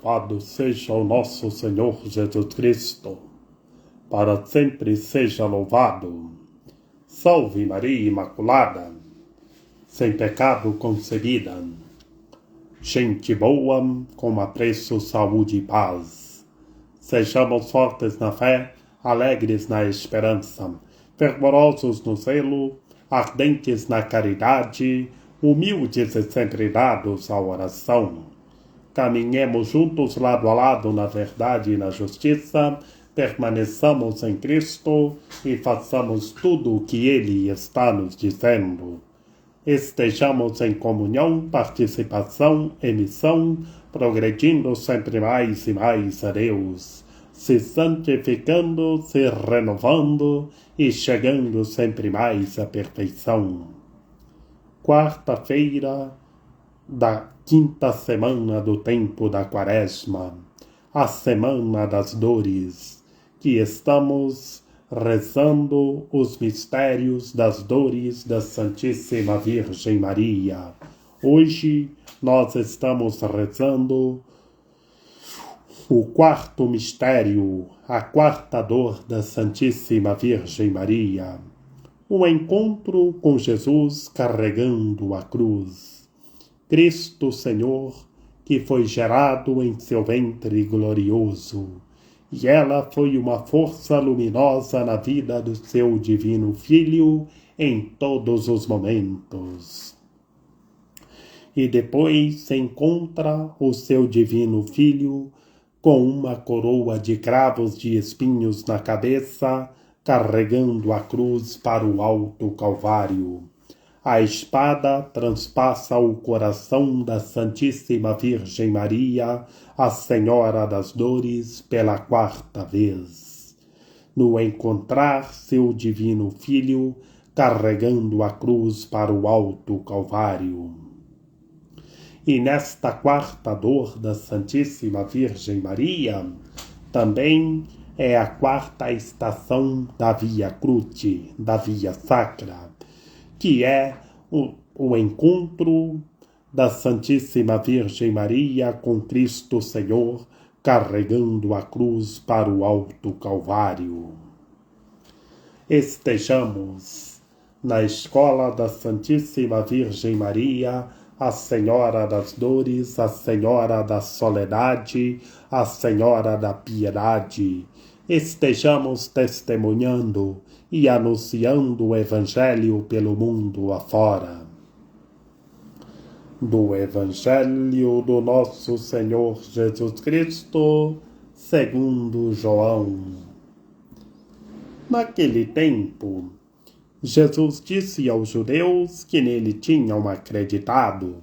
Louvado seja o nosso Senhor Jesus Cristo, para sempre seja louvado. Salve Maria Imaculada, sem pecado concebida. Gente boa, com apreço, saúde e paz. Sejamos fortes na fé, alegres na esperança, fervorosos no zelo, ardentes na caridade, humildes e sempre dados à oração. Caminhemos juntos lado a lado na verdade e na justiça, permaneçamos em Cristo e façamos tudo o que Ele está nos dizendo. Estejamos em comunhão, participação e missão, progredindo sempre mais e mais a Deus, se santificando, se renovando e chegando sempre mais à perfeição. Quarta-feira da quinta semana do tempo da Quaresma, a Semana das Dores, que estamos rezando os mistérios das dores da Santíssima Virgem Maria. Hoje nós estamos rezando o quarto mistério, a quarta dor da Santíssima Virgem Maria, o encontro com Jesus carregando a cruz. Cristo Senhor, que foi gerado em seu ventre glorioso, e ela foi uma força luminosa na vida do seu divino Filho em todos os momentos. E depois se encontra o seu divino Filho com uma coroa de cravos de espinhos na cabeça, carregando a cruz para o alto Calvário. A espada transpassa o coração da Santíssima Virgem Maria, a Senhora das Dores, pela quarta vez, no encontrar seu divino Filho carregando a cruz para o alto Calvário. E nesta quarta dor da Santíssima Virgem Maria, também é a quarta estação da Via Crucis, da Via Sacra, que é o encontro da Santíssima Virgem Maria com Cristo Senhor, carregando a cruz para o alto Calvário. Estejamos na escola da Santíssima Virgem Maria, a Senhora das Dores, a Senhora da Soledade, a Senhora da Piedade. Estejamos testemunhando e anunciando o Evangelho pelo mundo afora. Do Evangelho do nosso Senhor Jesus Cristo, segundo João. Naquele tempo, Jesus disse aos judeus que nele tinham acreditado: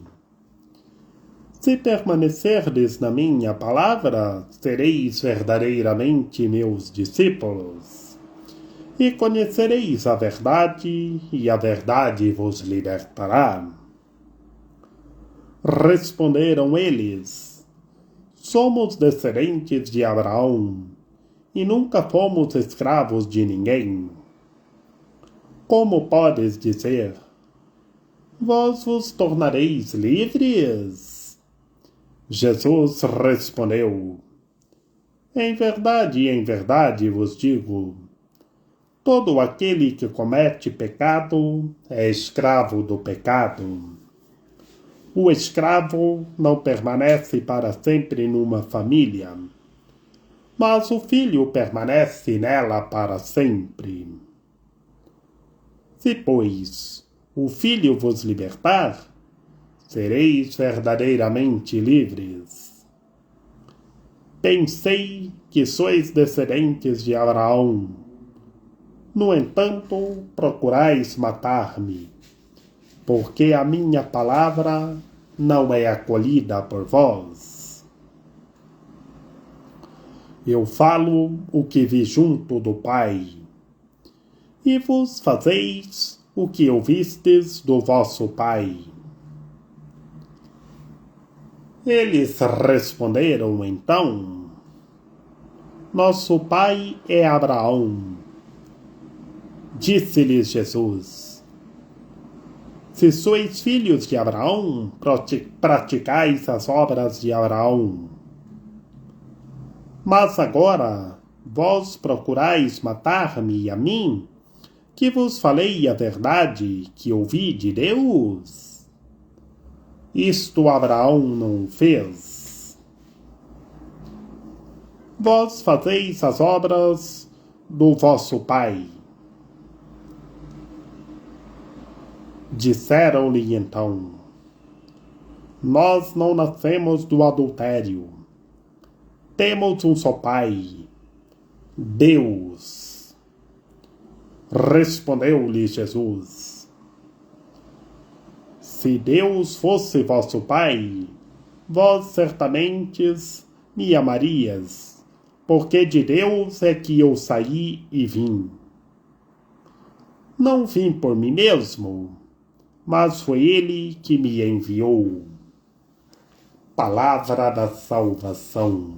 se permanecerdes na minha palavra, sereis verdadeiramente meus discípulos. E conhecereis a verdade, e a verdade vos libertará. Responderam eles: somos descendentes de Abraão, e nunca fomos escravos de ninguém. Como podes dizer: vós vos tornareis livres? Jesus respondeu: em verdade vos digo, todo aquele que comete pecado é escravo do pecado. O escravo não permanece para sempre numa família, mas o filho permanece nela para sempre. Se, pois, o filho vos libertar, sereis verdadeiramente livres. Pensei que sois descendentes de Abraão. No entanto, procurais matar-me, porque a minha palavra não é acolhida por vós. Eu falo o que vi junto do Pai, e vos fazeis o que ouvistes do vosso pai. Eles responderam então: nosso pai é Abraão. Disse-lhes Jesus: se sois filhos de Abraão, praticais as obras de Abraão. Mas agora vós procurais matar-me a mim, que vos falei a verdade que ouvi de Deus? Isto Abraão não fez. Vós fazeis as obras do vosso pai. Disseram-lhe então: nós não nascemos do adultério. Temos um só pai, Deus. Respondeu-lhe Jesus: se Deus fosse vosso pai, vós certamente me amarias, porque de Deus é que eu saí e vim. Não vim por mim mesmo, mas foi Ele que me enviou. Palavra da salvação.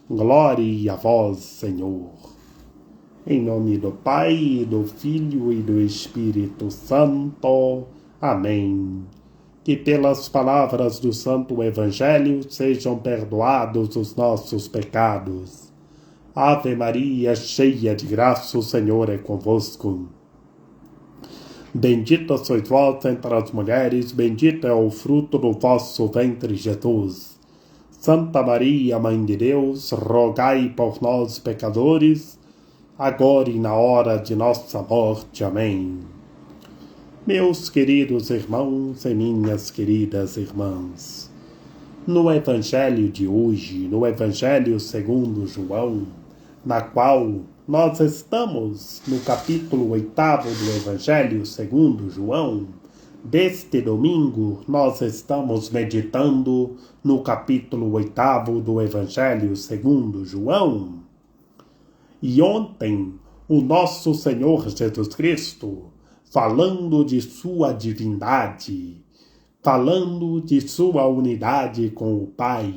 Glória a vós, Senhor. Em nome do Pai, do Filho e do Espírito Santo. Amém. Que pelas palavras do Santo Evangelho sejam perdoados os nossos pecados. Ave Maria, cheia de graça, o Senhor é convosco. Bendita sois vós entre as mulheres, bendito é o fruto do vosso ventre, Jesus. Santa Maria, Mãe de Deus, rogai por nós, pecadores, agora e na hora de nossa morte. Amém. Meus queridos irmãos e minhas queridas irmãs, no Evangelho de hoje, no Evangelho segundo João, na qual nós estamos no capítulo 8º do Evangelho segundo João, deste domingo nós estamos meditando no capítulo 8º do Evangelho segundo João. E ontem o nosso Senhor Jesus Cristo, falando de sua divindade, falando de sua unidade com o Pai,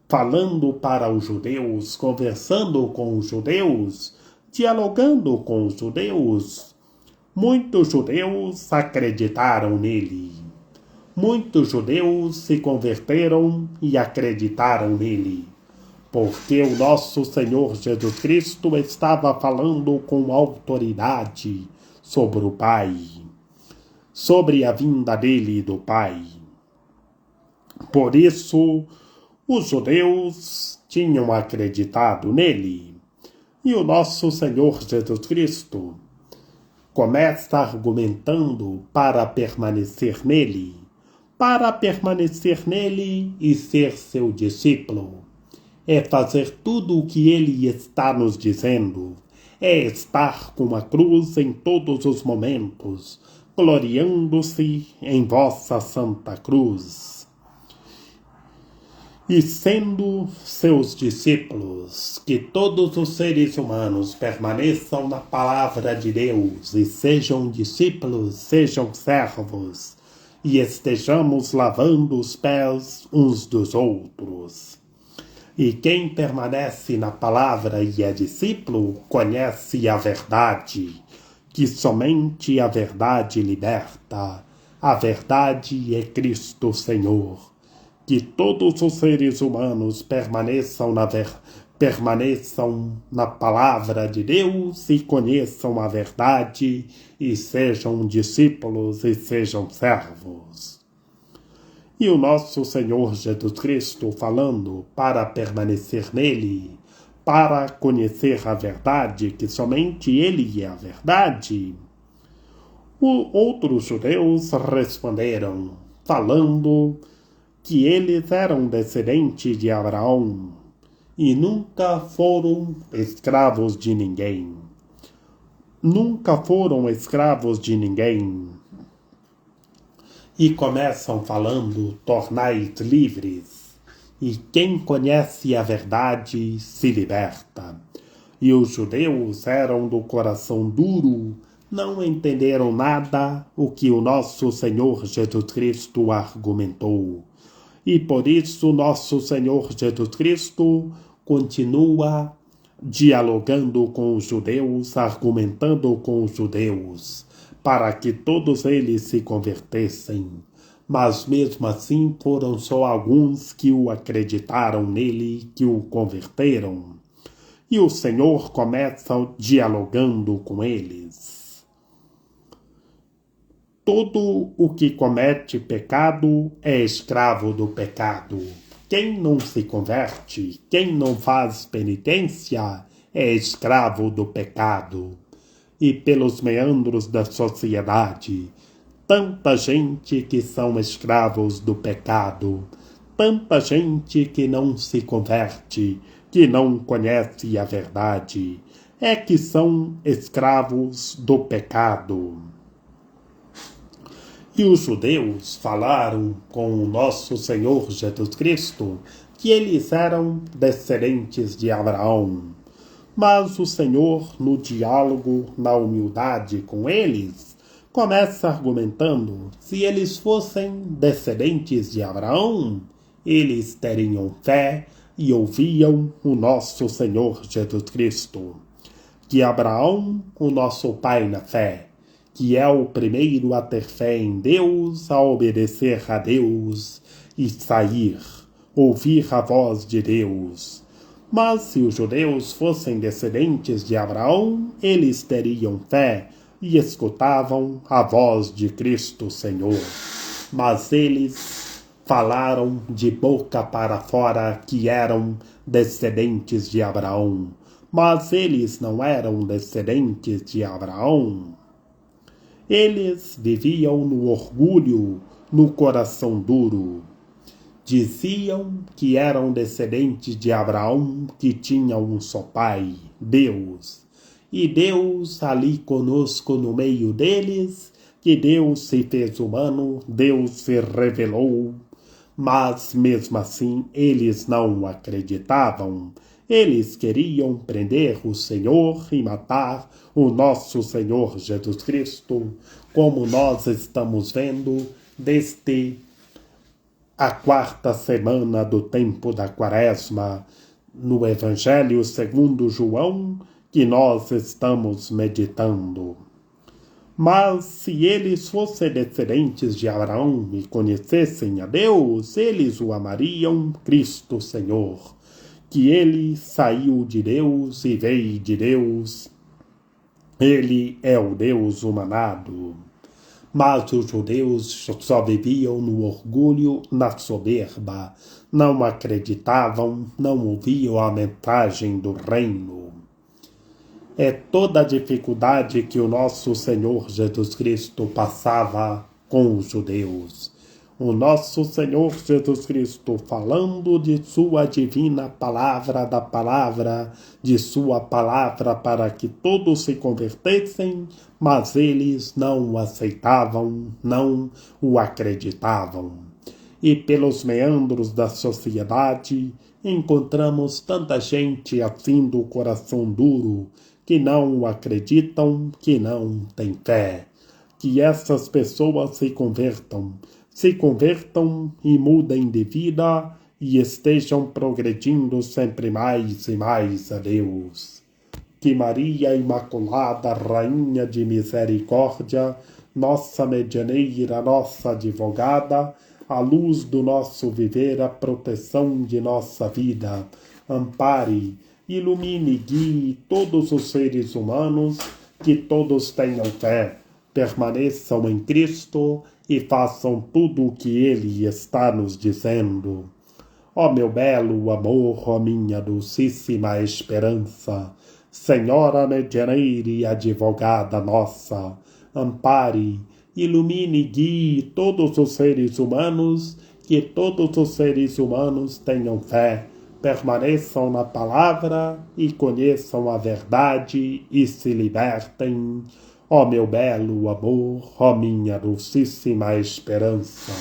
falando para os judeus, conversando com os judeus, dialogando com os judeus, muitos judeus acreditaram nele. Muitos judeus se converteram e acreditaram nele, porque o nosso Senhor Jesus Cristo estava falando com autoridade sobre o Pai, sobre a vinda dele do Pai. Por isso, os judeus tinham acreditado nele. E o nosso Senhor Jesus Cristo começa argumentando para permanecer nele e ser seu discípulo. É fazer tudo o que ele está nos dizendo. É estar com a cruz em todos os momentos, gloriando-se em vossa Santa Cruz. E sendo seus discípulos, que todos os seres humanos permaneçam na palavra de Deus e sejam discípulos, sejam servos, e estejamos lavando os pés uns dos outros. E quem permanece na palavra e é discípulo, conhece a verdade, que somente a verdade liberta. A verdade é Cristo Senhor. Que todos os seres humanos permaneçam na palavra de Deus e conheçam a verdade e sejam discípulos e sejam servos. E o nosso Senhor Jesus Cristo falando para permanecer nele, para conhecer a verdade, que somente ele é a verdade. Outros judeus responderam, falando que eles eram descendentes de Abraão e nunca foram escravos de ninguém. Nunca foram escravos de ninguém. E começam falando, tornais livres, e quem conhece a verdade se liberta. E os judeus eram do coração duro, não entenderam nada o que o nosso Senhor Jesus Cristo argumentou. E por isso nosso Senhor Jesus Cristo continua dialogando com os judeus, argumentando com os judeus, para que todos eles se convertessem. mas mesmo assim foram só alguns que o acreditaram nele, que o converteram. E o Senhor começa dialogando com eles. Todo o que comete pecado é escravo do pecado. Quem não se converte, quem não faz penitência, é escravo do pecado. E pelos meandros da sociedade, tanta gente que são escravos do pecado, tanta gente que não se converte, que não conhece a verdade, é que são escravos do pecado. E os judeus falaram com o nosso Senhor Jesus Cristo que eles eram descendentes de Abraão. Mas o Senhor, no diálogo, na humildade com eles, começa argumentando: se eles fossem descendentes de Abraão, eles teriam fé e ouviam o nosso Senhor Jesus Cristo. Que Abraão, o nosso pai na fé, que é o primeiro a ter fé em Deus, a obedecer a Deus e sair, ouvir a voz de Deus. Mas se os judeus fossem descendentes de Abraão, eles teriam fé e escutavam a voz de Cristo Senhor. Mas eles falaram de boca para fora que eram descendentes de Abraão. Mas eles não eram descendentes de Abraão. Eles viviam no orgulho, no coração duro. Diziam que eram descendentes de Abraão, que tinha um só pai, Deus. E Deus ali conosco no meio deles, que Deus se fez humano, Deus se revelou. Mas mesmo assim eles não acreditavam. Eles queriam prender o Senhor e matar o nosso Senhor Jesus Cristo, como nós estamos vendo desde a quarta semana do tempo da Quaresma, no Evangelho segundo João, que nós estamos meditando. Mas se eles fossem descendentes de Abraão e conhecessem a Deus, eles o amariam, Cristo Senhor, que ele saiu de Deus e veio de Deus. Ele é o Deus humanado. Mas os judeus só viviam no orgulho, na soberba, não acreditavam, não ouviam a mensagem do reino. É toda a dificuldade que o nosso Senhor Jesus Cristo passava com os judeus. O nosso Senhor Jesus Cristo falando de sua divina palavra, da palavra de sua palavra para que todos se convertessem, mas eles não o aceitavam, não o acreditavam. E pelos meandros da sociedade encontramos tanta gente assim do coração duro, que não o acreditam, que não têm fé. Que essas pessoas se convertam e mudem de vida e estejam progredindo sempre mais e mais a Deus. Que Maria Imaculada, Rainha de Misericórdia, nossa medianeira, nossa advogada, a luz do nosso viver, a proteção de nossa vida, ampare, ilumine e guie todos os seres humanos, que todos tenham fé, permaneçam em Cristo e façam tudo o que Ele está nos dizendo. Ó meu belo amor, ó minha dulcíssima esperança, Senhora medianeira e advogada nossa, ampare, ilumine e guie todos os seres humanos, que todos os seres humanos tenham fé, permaneçam na palavra e conheçam a verdade e se libertem. Ó meu belo amor, ó minha dulcíssima esperança.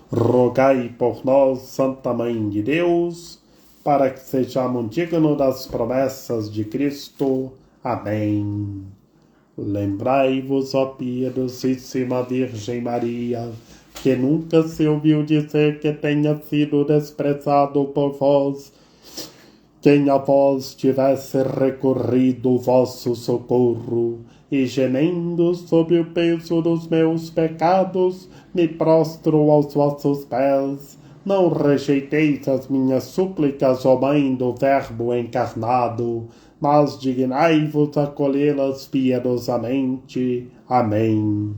Rogai por nós, Santa Mãe de Deus, para que sejamos dignos das promessas de Cristo. Amém. Lembrai-vos, ó piedosíssima Virgem Maria, que nunca se ouviu dizer que tenha sido desprezado por vós quem a vós tivesse recorrido o vosso socorro, e gemendo sob o peso dos meus pecados, me prostro aos vossos pés. Não rejeiteis as minhas súplicas, ó Mãe do Verbo encarnado, mas dignai-vos acolhê-las piedosamente. Amém.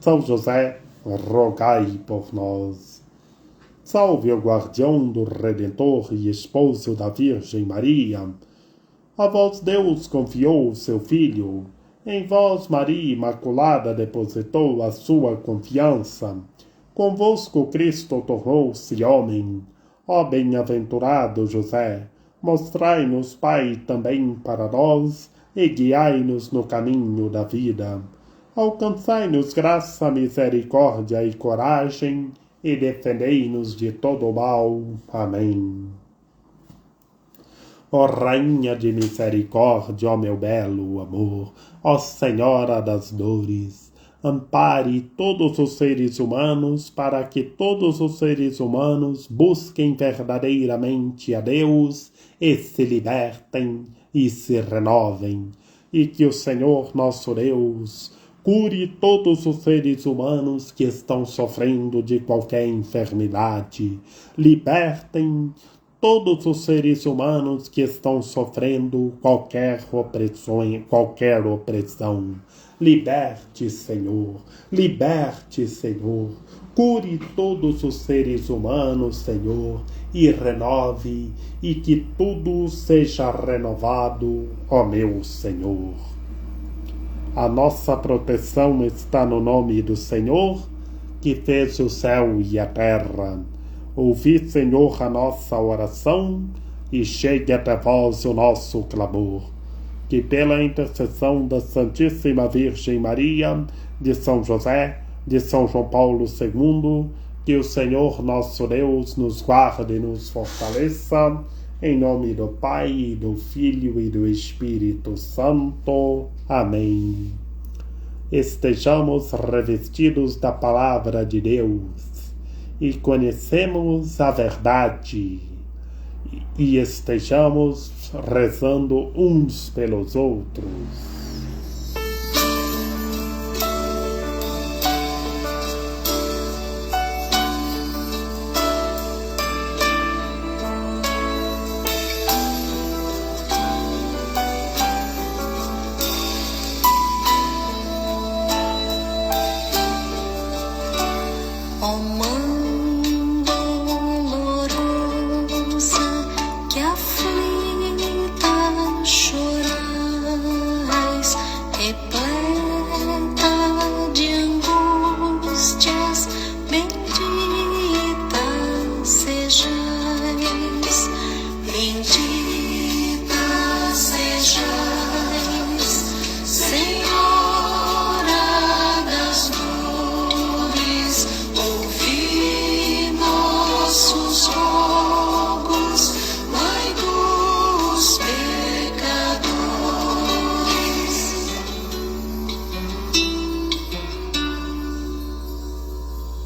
São José, rogai por nós. Salve o guardião do Redentor e esposo da Virgem Maria. A vós Deus confiou o seu Filho. Em vós, Maria Imaculada, depositou a sua confiança. Convosco Cristo tornou-se homem. Ó bem-aventurado José, mostrai-nos, Pai, também para nós, e guiai-nos no caminho da vida. Alcançai-nos graça, misericórdia e coragem, e defendei-nos de todo o mal. Amém. Ó Rainha de misericórdia, ó meu belo amor, ó Senhora das dores, ampare todos os seres humanos para que todos os seres humanos busquem verdadeiramente a Deus e se libertem e se renovem, e que o Senhor nosso Deus cure todos os seres humanos que estão sofrendo de qualquer enfermidade. Libertem todos os seres humanos que estão sofrendo qualquer opressão. Liberte, Senhor. Liberte, Senhor. Cure todos os seres humanos, Senhor, e renove, e que tudo seja renovado, ó meu Senhor. A nossa proteção está no nome do Senhor, que fez o céu e a terra. Ouvi, Senhor, a nossa oração, e chegue até vós o nosso clamor. Que pela intercessão da Santíssima Virgem Maria, de São José, de São João Paulo II, que o Senhor nosso Deus nos guarde e nos fortaleça, em nome do Pai, do Filho e do Espírito Santo. Amém. Estejamos revestidos da Palavra de Deus e conhecemos a verdade, e estejamos rezando uns pelos outros.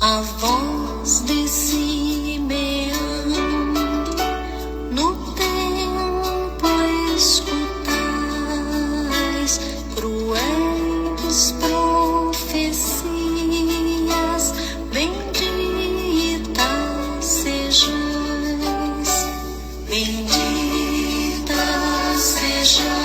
A voz de Simeão no templo escutais, cruéis profecias, bendita sejais, bendita sejais.